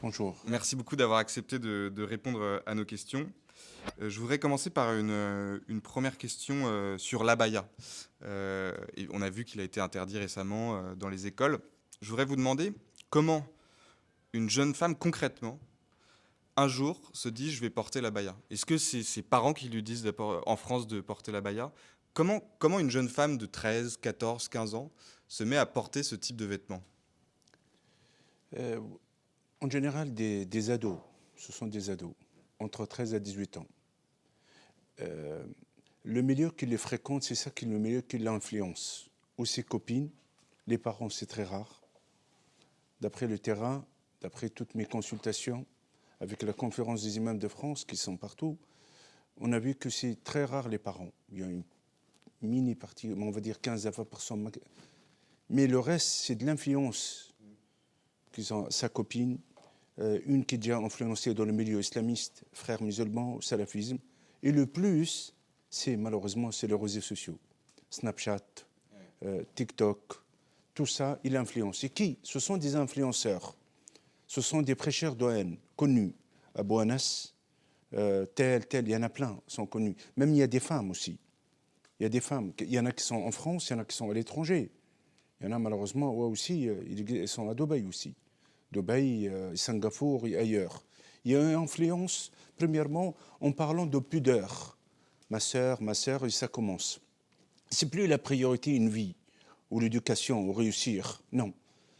Bonjour. Merci beaucoup d'avoir accepté de répondre à nos questions. Je voudrais commencer par une première question sur l'abaya. Et on a vu qu'il a été interdit récemment dans les écoles. Je voudrais vous demander comment une jeune femme, concrètement, un jour, se dit je vais porter l'abaya. Est-ce que c'est ses parents qui lui disent en France de porter l'abaya? Comment une jeune femme de 13, 14, 15 ans se met à porter ce type de vêtements? Euh, En général, des ados, ce sont des ados, entre 13 à 18 ans. Euh, le milieu qui les fréquente, c'est ça qui est le milieu qui l'influence. Ou ses copines, les parents, c'est très rare. D'après le terrain, d'après toutes mes consultations, avec la conférence des imams de France, qui sont partout, on a vu que c'est très rare les parents. Il y a une mini partie, on va dire 15 à 20%. Mais le reste, c'est de l'influence qu'ils ont, sa copine, une qui est déjà influencée dans le milieu islamiste, frères musulmans, salafisme. Et le plus, c'est malheureusement, c'est les réseaux sociaux. Snapchat, TikTok, tout ça, il influence. Et qui? Ce sont des influenceurs. Ce sont des prêcheurs de haine, connus. Abou Anas, tel, il y en a plein, sont connus. Même il y a des femmes aussi. Il y a des femmes. Il y en a qui sont en France, il y en a qui sont à l'étranger. Il y en a malheureusement, ouais, aussi, ils sont à Dubaï aussi. Dubaï, Singapour et ailleurs. Il y a une influence, premièrement, en parlant de pudeur. Ma sœur, et ça commence. C'est plus la priorité une vie, ou l'éducation, ou réussir. Non.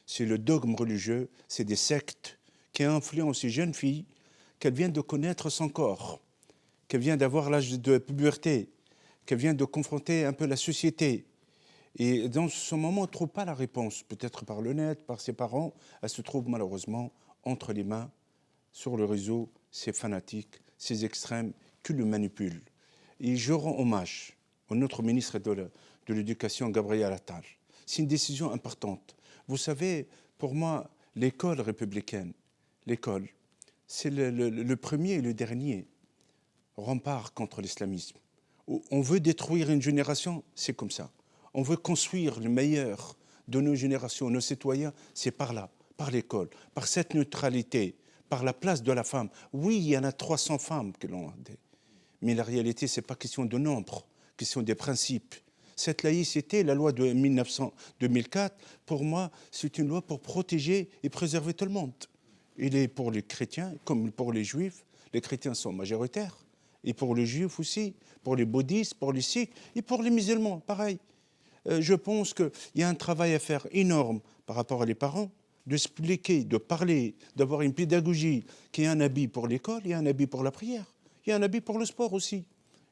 C'est le dogme religieux, c'est des sectes qui influencent ces jeunes filles qu'elles viennent de connaître son corps, qu'elles viennent d'avoir l'âge de puberté, qu'elles viennent de confronter un peu la société. Et dans ce moment, on ne trouve pas la réponse, peut-être par le net, par ses parents. Elle se trouve malheureusement entre les mains, sur le réseau, ces fanatiques, ces extrêmes qui le manipulent. Et je rends hommage au notre ministre de l'Éducation, Gabriel Attal. C'est une décision importante. Vous savez, pour moi, l'école républicaine, l'école, c'est le premier et le dernier rempart contre l'islamisme. On veut détruire une génération, c'est comme ça. On veut construire le meilleur de nos générations, nos citoyens, c'est par là, par l'école, par cette neutralité, par la place de la femme. Oui, il y en a 300 femmes qui l'ont. Mais la réalité, ce n'est pas question de nombre, question des principes. Cette laïcité, la loi de 2004, pour moi, c'est une loi pour protéger et préserver tout le monde. Il est pour les chrétiens, comme pour les juifs, les chrétiens sont majoritaires, et pour les juifs aussi, pour les bouddhistes, pour les sikhs, et pour les musulmans, pareil. Je pense qu'il y a un travail à faire énorme par rapport à les parents, d'expliquer, de parler, d'avoir une pédagogie, qu'il y a un habit pour l'école, il y a un habit pour la prière, il y a un habit pour le sport aussi.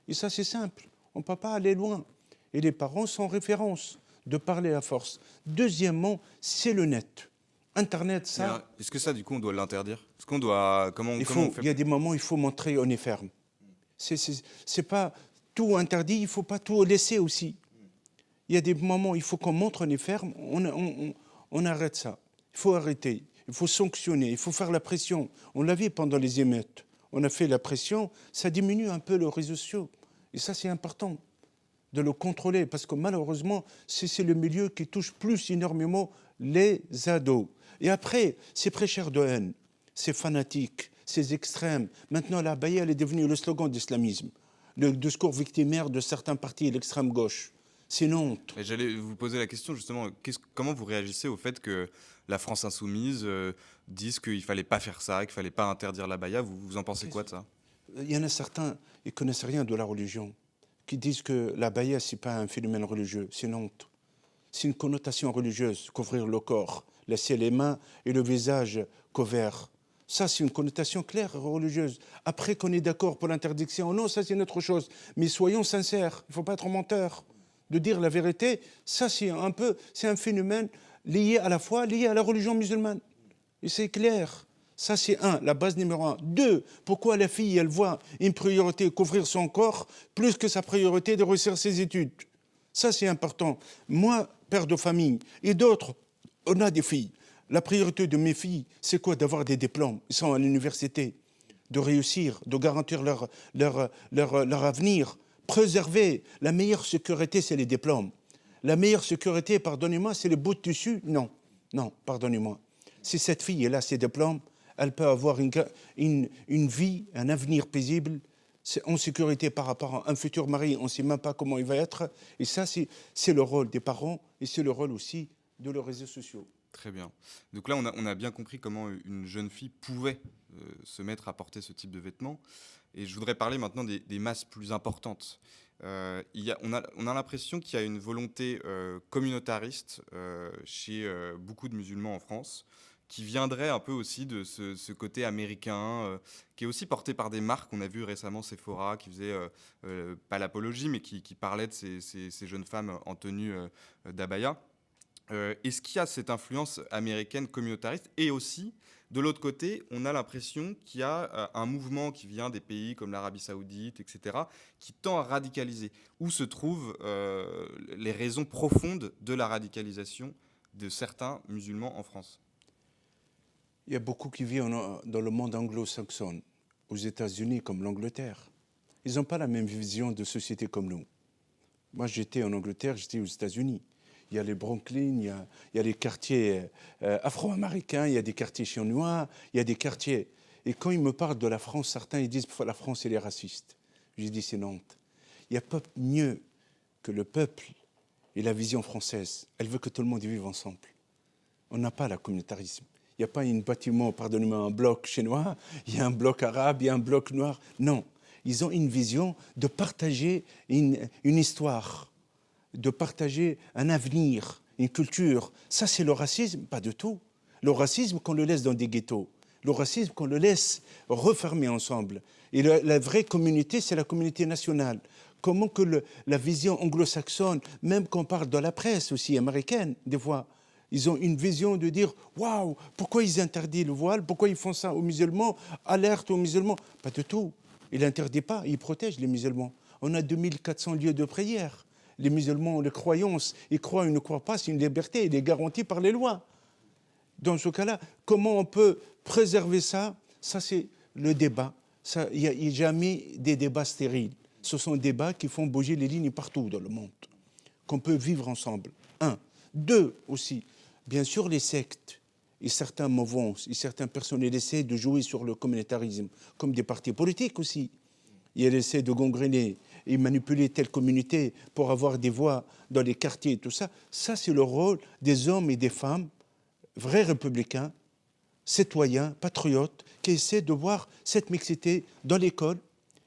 Et ça, c'est simple. On ne peut pas aller loin. Et les parents sont référence de parler à force. Deuxièmement, c'est le net. Internet, ça... Est-ce que ça, du coup, on doit l'interdire? Est-ce qu'on doit... Comment on fait? Il y a des moments où il faut montrer on est ferme. C'est pas tout interdit, il ne faut pas tout laisser aussi. Il y a des moments où il faut qu'on montre on est ferme, on arrête ça. Il faut arrêter, il faut sanctionner, il faut faire la pression. On l'a vu pendant les émeutes. On a fait la pression, ça diminue un peu les réseaux sociaux. Et ça, c'est important de le contrôler, parce que malheureusement, c'est le milieu qui touche plus énormément les ados. Et après, ces prêcheurs de haine, ces fanatiques, ces extrêmes. Maintenant, la abaya, elle est devenue le slogan d'islamisme. Le discours victimaire de certains partis, l'extrême gauche. C'est une honte. Et j'allais vous poser la question justement, comment vous réagissez au fait que la France insoumise dise qu'il ne fallait pas faire ça, qu'il ne fallait pas interdire l'abaya? Vous en pensez quoi de ça? Il y en a certains, ils ne connaissent rien de la religion, qui disent que l'abaya, ce n'est pas un phénomène religieux, c'est une honte. C'est une connotation religieuse, couvrir le corps, laisser les mains et le visage couverts. Ça, c'est une connotation claire religieuse. Après qu'on est d'accord pour l'interdiction, non, ça, c'est une autre chose. Mais soyons sincères, il ne faut pas être menteur. De dire la vérité, ça, c'est un phénomène lié à la foi, lié à la religion musulmane. Et c'est clair. Ça, c'est la base numéro 1. 2, pourquoi la fille, elle voit une priorité, couvrir son corps, plus que sa priorité de réussir ses études? Ça, c'est important. Moi, père de famille, et d'autres, on a des filles. La priorité de mes filles, c'est quoi? D'avoir des diplômes. Ils sont à l'université, de réussir, de garantir leur avenir, préserver. La meilleure sécurité, c'est les diplômes. La meilleure sécurité, pardonnez-moi, c'est les bouts de tissu? Non, pardonnez-moi. Si cette fille elle a ses diplômes, elle peut avoir une vie, un avenir paisible, en sécurité par rapport à un futur mari, on ne sait même pas comment il va être. Et ça, c'est le rôle des parents et c'est le rôle aussi de leurs réseaux sociaux. Très bien. Donc là, on a bien compris comment une jeune fille pouvait se mettre à porter ce type de vêtements. Et je voudrais parler maintenant des masses plus importantes. On a l'impression qu'il y a une volonté communautariste chez beaucoup de musulmans en France, qui viendrait un peu aussi de ce côté américain, qui est aussi porté par des marques. On a vu récemment Sephora qui faisait, pas l'apologie, mais qui parlait de ces jeunes femmes en tenue d'abaya. Est-ce qu'il y a cette influence américaine communautariste? Et aussi, de l'autre côté, on a l'impression qu'il y a un mouvement qui vient des pays comme l'Arabie Saoudite, etc., qui tend à radicaliser. Où se trouvent les raisons profondes de la radicalisation de certains musulmans en France? Il y a beaucoup qui vivent dans le monde anglo-saxon, aux États-Unis comme l'Angleterre. Ils n'ont pas la même vision de société comme nous. Moi, j'étais en Angleterre, j'étais aux États-Unis. Il y a les Brooklyn, il y a les quartiers afro-américains, il y a des quartiers chinois, il y a des quartiers... Et quand ils me parlent de la France, certains ils disent que la France, elle est raciste. Je dis, c'est Nantes. Il n'y a pas mieux que le peuple et la vision française. Elle veut que tout le monde vive ensemble. On n'a pas le communautarisme. Il n'y a pas un bâtiment, pardonnez-moi, un bloc chinois, il y a un bloc arabe, il y a un bloc noir. Non, ils ont une vision de partager une histoire, de partager un avenir, une culture. Ça, c'est le racisme? Pas du tout. Le racisme, qu'on le laisse dans des ghettos. Le racisme, qu'on le laisse refermer ensemble. Et la vraie communauté, c'est la communauté nationale. Comment que la vision anglo-saxonne, même qu'on parle de la presse aussi américaine, des fois, ils ont une vision de dire « Waouh, pourquoi ils interdisent le voile? Pourquoi ils font ça aux musulmans? Alerte aux musulmans !» Pas du tout. Ils n'interdisent pas, ils protègent les musulmans. On a 2400 lieux de prière. Les musulmans ont les croyances. Ils croient ou ne croient pas, c'est une liberté. Elle est garantie par les lois. Dans ce cas-là, comment on peut préserver ça? Ça, c'est le débat. Il n'y a jamais des débats stériles. Ce sont des débats qui font bouger les lignes partout dans le monde. Qu'on peut vivre ensemble. Un. Deux, aussi. Bien sûr, les sectes et certains mouvances et certaines personnes essaient de jouer sur le communautarisme, comme des partis politiques aussi. Et elles essaient de gangréner et manipuler telle communauté pour avoir des voix dans les quartiers et tout ça. Ça, c'est le rôle des hommes et des femmes, vrais républicains, citoyens, patriotes, qui essaient de voir cette mixité dans l'école.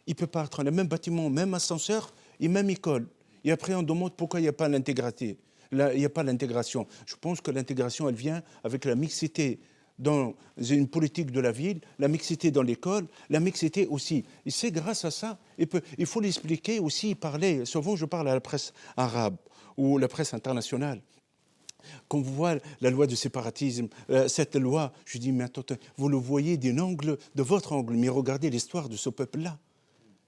Il peut pas être dans le même bâtiment, même ascenseur et même école. Et après, on demande pourquoi il n'y a pas l'intégrité. Là, il n'y a pas l'intégration. Je pense que l'intégration, elle vient avec la mixité dans une politique de la ville, la mixité dans l'école, la mixité aussi. Et c'est grâce à ça, il faut l'expliquer aussi, parler. Souvent, je parle à la presse arabe ou la presse internationale. Quand vous voyez la loi de séparatisme, cette loi, je dis, mais attends, vous le voyez de votre angle, mais regardez l'histoire de ce peuple-là.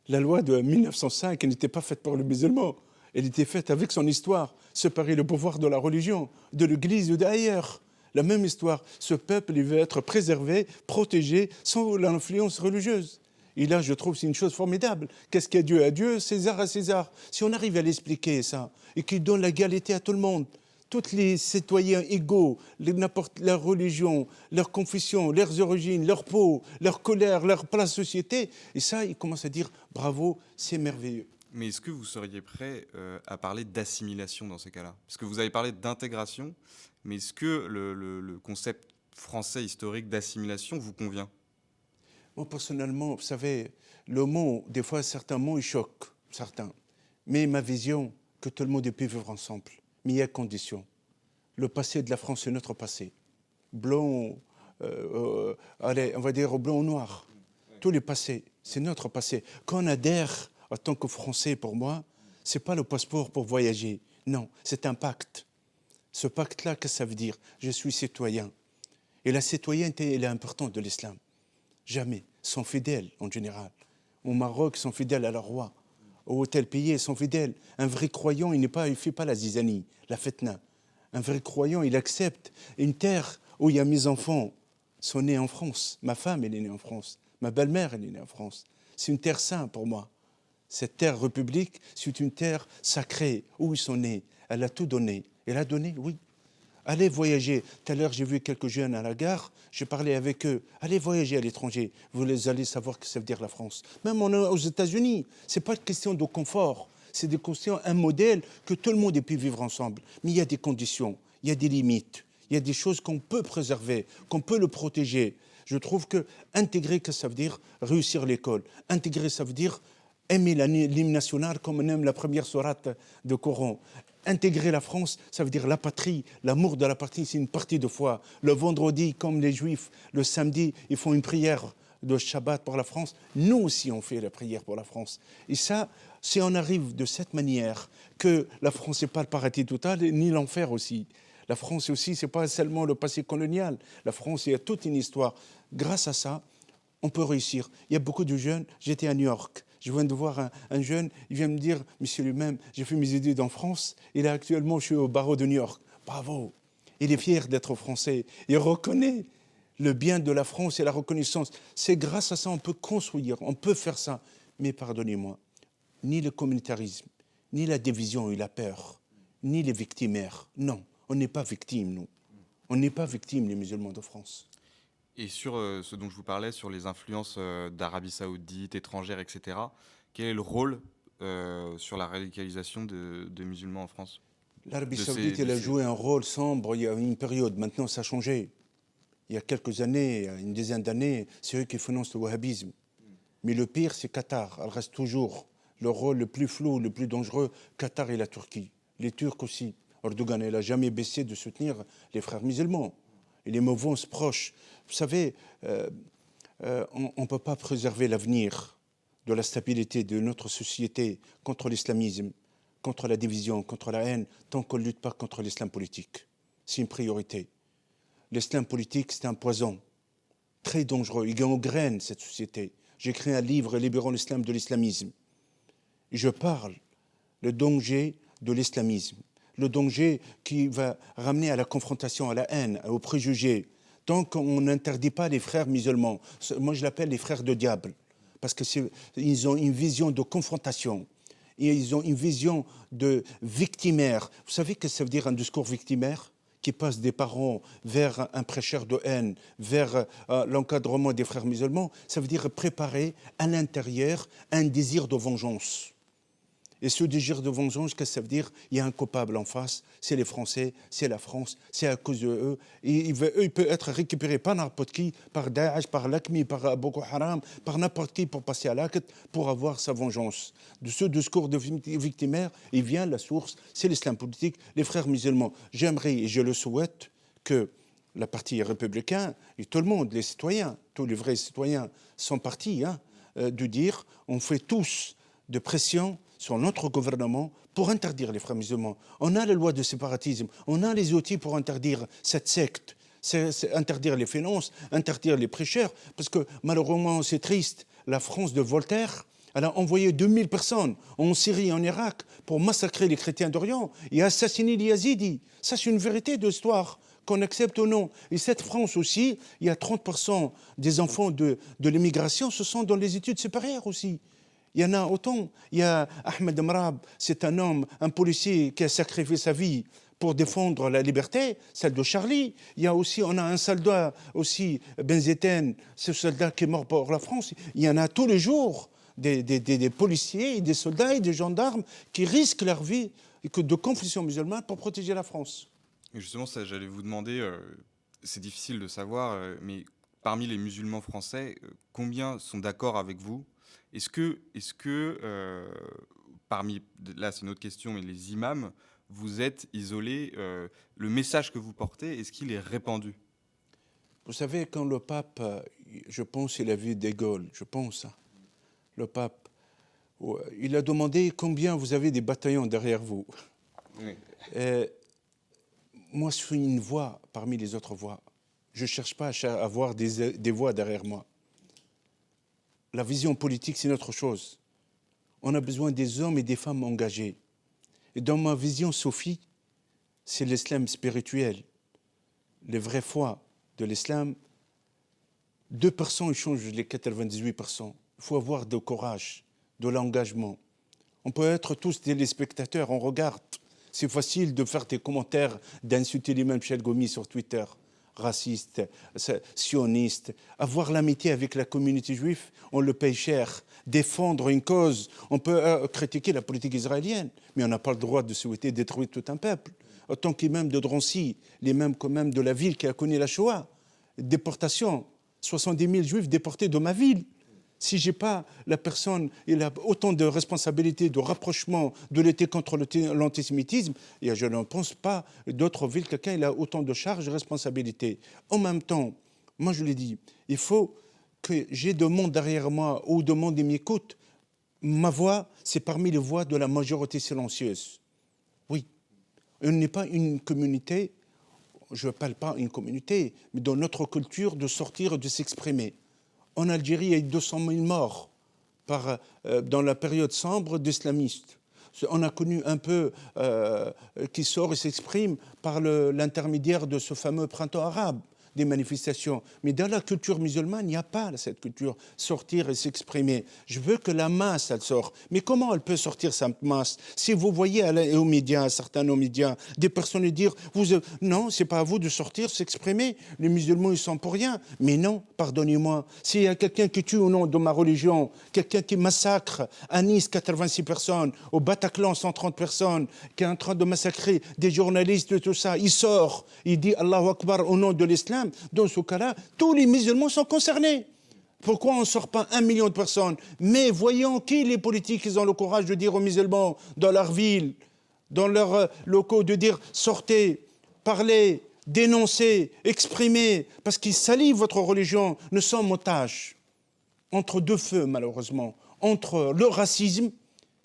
La loi de 1905, elle n'était pas faite pour les musulmans. Elle était faite avec son histoire, séparer le pouvoir de la religion, de l'Église ou d'ailleurs. La même histoire. Ce peuple, il veut être préservé, protégé, sans l'influence religieuse. Et là, je trouve que c'est une chose formidable. Qu'est-ce qu'il y a Dieu à Dieu, César à César. Si on arrive à l'expliquer ça, et qu'il donne l'égalité à tout le monde, tous les citoyens égaux, n'importe leur religion, leur confession, leurs origines, leur peau, leur colère, leur place société, et ça, ils commencent à dire bravo, c'est merveilleux. Mais est-ce que vous seriez prêt à parler d'assimilation dans ces cas-là? Parce que vous avez parlé d'intégration, mais est-ce que le concept français historique d'assimilation vous convient? Moi, personnellement, vous savez, le mot, des fois, certains mots, ils choquent, certains. Mais ma vision, que tout le monde peut vivre ensemble. Mais il y a condition. Le passé de la France, c'est notre passé. Blanc, allez, on va dire blanc ou noir. Tous les passés, c'est notre passé. Quand on adhère en tant que Français, pour moi, ce n'est pas le passeport pour voyager. Non, c'est un pacte. Ce pacte-là, qu'est-ce que ça veut dire? Je suis citoyen. Et la citoyenneté, elle est importante de l'islam. Jamais. Ils sont fidèles, en général. Au Maroc, ils sont fidèles à leur roi. Au tel pays, ils sont fidèles. Un vrai croyant, il ne fait pas la zizanie, la fitna. Un vrai croyant, il accepte une terre où il y a mes enfants sont nés en France. Ma femme, elle est née en France. Ma belle-mère, elle est née en France. C'est une terre sainte pour moi. Cette terre république, c'est une terre sacrée où ils sont nés. Elle a tout donné. Elle a donné, oui. Allez voyager. Tout à l'heure, j'ai vu quelques jeunes à la gare, j'ai parlé avec eux. Allez voyager à l'étranger. Vous allez savoir ce que ça veut dire la France. Même aux États-Unis, ce n'est pas une question de confort. C'est des questions, un modèle que tout le monde ait pu vivre ensemble. Mais il y a des conditions, il y a des limites, il y a des choses qu'on peut préserver, qu'on peut le protéger. Je trouve que intégrer, que ça veut dire réussir l'école. Intégrer, ça veut dire aimer l'hymne national comme on aime la première sourate de Coran. Intégrer la France, ça veut dire la patrie, l'amour de la patrie, c'est une partie de foi. Le vendredi, comme les Juifs, le samedi, ils font une prière de Shabbat pour la France. Nous aussi, on fait la prière pour la France. Et ça, si on arrive de cette manière, que la France n'est pas le paradis total, ni l'enfer aussi. La France aussi, ce n'est pas seulement le passé colonial. La France, il y a toute une histoire. Grâce à ça, on peut réussir. Il y a beaucoup de jeunes. J'étais à New York. Je viens de voir un jeune, il vient me dire, monsieur lui-même, j'ai fait mes études en France, et là actuellement je suis au barreau de New York. Bravo. Il est fier d'être français. Il reconnaît le bien de la France et la reconnaissance. C'est grâce à ça qu'on peut construire, on peut faire ça. Mais pardonnez-moi, ni le communautarisme, ni la division et la peur, ni les victimaires. Non, on n'est pas victimes, nous. On n'est pas victimes, les musulmans de France. Et sur ce dont je vous parlais, sur les influences d'Arabie Saoudite, étrangères, etc., quel est le rôle sur la radicalisation de musulmans en France? L'Arabie Saoudite, elle a joué un rôle sombre il y a une période. Maintenant, ça a changé. Il y a quelques années, une dizaine d'années, c'est eux qui financent le wahhabisme. Mais le pire, c'est Qatar. Elle reste toujours le rôle le plus flou, le plus dangereux, Qatar et la Turquie. Les Turcs aussi. Erdogan, il n'a jamais baissé de soutenir les frères musulmans. Et les mouvances proches. Vous savez, on ne peut pas préserver l'avenir de la stabilité de notre société contre l'islamisme, contre la division, contre la haine, tant qu'on ne lutte pas contre l'islam politique. C'est une priorité. L'islam politique, c'est un poison très dangereux. Il gangrène cette société. J'ai écrit un livre, Libérons l'islam de l'islamisme. Et je parle le danger de l'islamisme, le danger qui va ramener à la confrontation, à la haine, aux préjugés. Tant qu'on n'interdit pas les frères musulmans, moi je l'appelle les frères de diable, parce qu'ils ont une vision de confrontation, et ils ont une vision de victimaire. Vous savez ce que ça veut dire un discours victimaire qui passe des parents vers un prêcheur de haine, vers l'encadrement des frères musulmans? Ça veut dire préparer à l'intérieur un désir de vengeance. Et ce désir de vengeance, qu'est-ce que ça veut dire? Il y a un coupable en face, c'est les Français, c'est la France, c'est à cause de eux. Et il peut être récupéré par n'importe qui, par Daesh, par l'AQMI, par Boko Haram, par n'importe qui pour passer à l'acte, pour avoir sa vengeance. De ce discours de victimaire, il vient la source, c'est l'islam politique, les frères musulmans. J'aimerais et je le souhaite que la partie républicaine et tout le monde, les citoyens, tous les vrais citoyens sont partis, de dire on fait tous de pression sur notre gouvernement pour interdire les frères musulmans. On a la loi de séparatisme, on a les outils pour interdire cette secte, c'est interdire les finances, interdire les prêcheurs, parce que malheureusement c'est triste, la France de Voltaire, elle a envoyé 2000 personnes en Syrie, en Irak, pour massacrer les chrétiens d'Orient et assassiner les Yazidis. Ça c'est une vérité de l'histoire, qu'on accepte ou non. Et cette France aussi, il y a 30% des enfants de l'immigration, ce sont dans les études supérieures aussi. Il y en a autant. Il y a Ahmed Mrab, c'est un homme, un policier qui a sacrifié sa vie pour défendre la liberté, celle de Charlie. Il y a aussi, on a un soldat aussi, Benzetten, ce soldat qui est mort pour la France. Il y en a tous les jours des policiers, et des soldats et des gendarmes qui risquent leur vie de confession musulmane pour protéger la France. Et justement, ça, j'allais vous demander, c'est difficile de savoir, mais parmi les musulmans français, combien sont d'accord avec vous? Est-ce que parmi, là c'est une autre question, mais les imams, vous êtes isolés, le message que vous portez, est-ce qu'il est répandu? Vous savez, quand le pape, je pense, il a vu de Gaulle, je pense, le pape, il a demandé combien vous avez des bataillons derrière vous. Oui. Moi, je suis une voix parmi les autres voix. Je ne cherche pas à avoir des voix derrière moi. La vision politique, c'est autre chose. On a besoin des hommes et des femmes engagés. Et dans ma vision, Sophie, c'est l'islam spirituel. Les vraies foi de l'islam, 2% ils changent les 98%. Il faut avoir du courage, de l'engagement. On peut être tous téléspectateurs, on regarde. C'est facile de faire des commentaires, d'insulter l'imam Chelgomi sur Twitter. Raciste, sioniste. Avoir l'amitié avec la communauté juive, on le paye cher. Défendre une cause, on peut critiquer la politique israélienne, mais on n'a pas le droit de souhaiter détruire tout un peuple. Autant qu'imam de Drancy, l'imam quand même de la ville qui a connu la Shoah. Déportation, 70 000 juifs déportés de ma ville. Si j'ai pas la personne, il a autant de responsabilités, de rapprochement, de lutter contre l'antisémitisme, et je ne pense pas d'autres villes, quelqu'un il a autant de charges et responsabilités. En même temps, moi je l'ai dit, il faut que j'ai de monde derrière moi ou de monde qui m'écoute. Ma voix, c'est parmi les voix de la majorité silencieuse. Oui, on n'est pas une communauté, je ne parle pas une communauté, mais dans notre culture de sortir, de s'exprimer. En Algérie, il y a eu 200 000 morts dans la période sombre d'islamistes. On a connu un peu qui sort et s'exprime par l'intermédiaire de ce fameux printemps arabe, des manifestations. Mais dans la culture musulmane, il n'y a pas cette culture, sortir et s'exprimer. Je veux que la masse, elle sort. Mais comment elle peut sortir, cette masse? Si vous voyez aux médias, certains aux médias, des personnes dire, non, c'est pas à vous de sortir, s'exprimer. Les musulmans, ils sont pour rien. Mais non, pardonnez-moi. S'il y a quelqu'un qui tue au nom de ma religion, quelqu'un qui massacre à Nice 86 personnes, au Bataclan 130 personnes, qui est en train de massacrer des journalistes, tout ça, il sort, il dit Allahu Akbar au nom de l'islam. Dans ce cas-là, tous les musulmans sont concernés. Pourquoi on ne sort pas 1 million de personnes? Mais voyons qui les politiques ils ont le courage de dire aux musulmans dans leur ville, dans leurs locaux, de dire sortez, parlez, dénoncez, exprimez, parce qu'ils salivent votre religion. Nous sommes otages entre deux feux, malheureusement, entre le racisme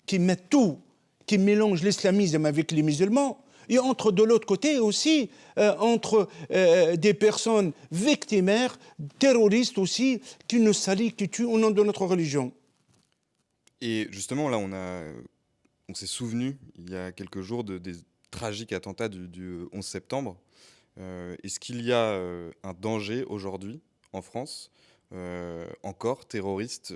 qui met tout, qui mélange l'islamisme avec les musulmans, et entre de l'autre côté aussi, entre des personnes victimaires, terroristes aussi, qui nous salient, qui tuent au nom de notre religion. Et justement, là, on s'est souvenu, il y a quelques jours, des tragiques attentats du 11 septembre. Est-ce qu'il y a un danger aujourd'hui, en France, encore terroriste,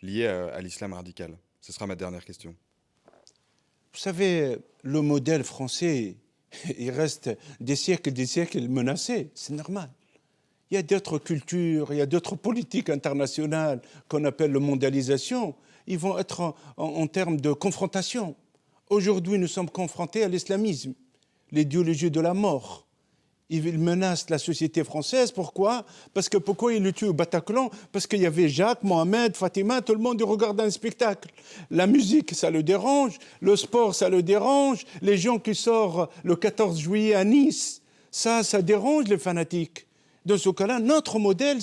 lié à l'islam radical? Ce sera ma dernière question. Vous savez, le modèle français, il reste des siècles menacé. C'est normal. Il y a d'autres cultures, il y a d'autres politiques internationales qu'on appelle la mondialisation. Ils vont être en termes de confrontation. Aujourd'hui, nous sommes confrontés à l'islamisme, l'idéologie de la mort. Il menace la société française. Pourquoi? Parce que pourquoi il le tue au Bataclan? Parce qu'il y avait Jacques, Mohamed, Fatima, tout le monde regarde un spectacle. La musique, ça le dérange. Le sport, ça le dérange. Les gens qui sortent le 14 juillet à Nice, ça dérange les fanatiques. Dans ce cas-là, notre modèle,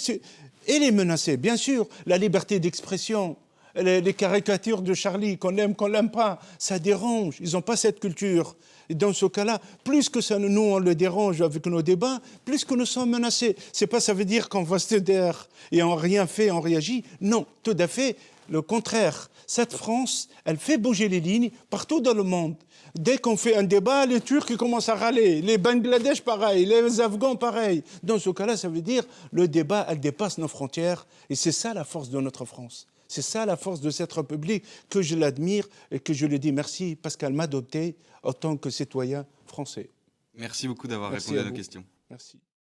il est menacé. Bien sûr, la liberté d'expression, les caricatures de Charlie, qu'on l'aime pas, ça dérange. Ils n'ont pas cette culture. Et dans ce cas-là, plus que ça, nous, on le dérange avec nos débats, plus que nous sommes menacés. Ça veut dire qu'on va se taire et on n'a rien fait, on réagit. Non, tout à fait le contraire. Cette France, elle fait bouger les lignes partout dans le monde. Dès qu'on fait un débat, les Turcs commencent à râler, les Bangladesh pareil, les Afghans pareil. Dans ce cas-là, ça veut dire le débat, elle dépasse nos frontières et c'est ça la force de notre France. C'est ça la force de cette République, que je l'admire et que je lui dis merci parce qu'elle m'a adopté en tant que citoyen français. Merci beaucoup d'avoir répondu à nos questions. Merci.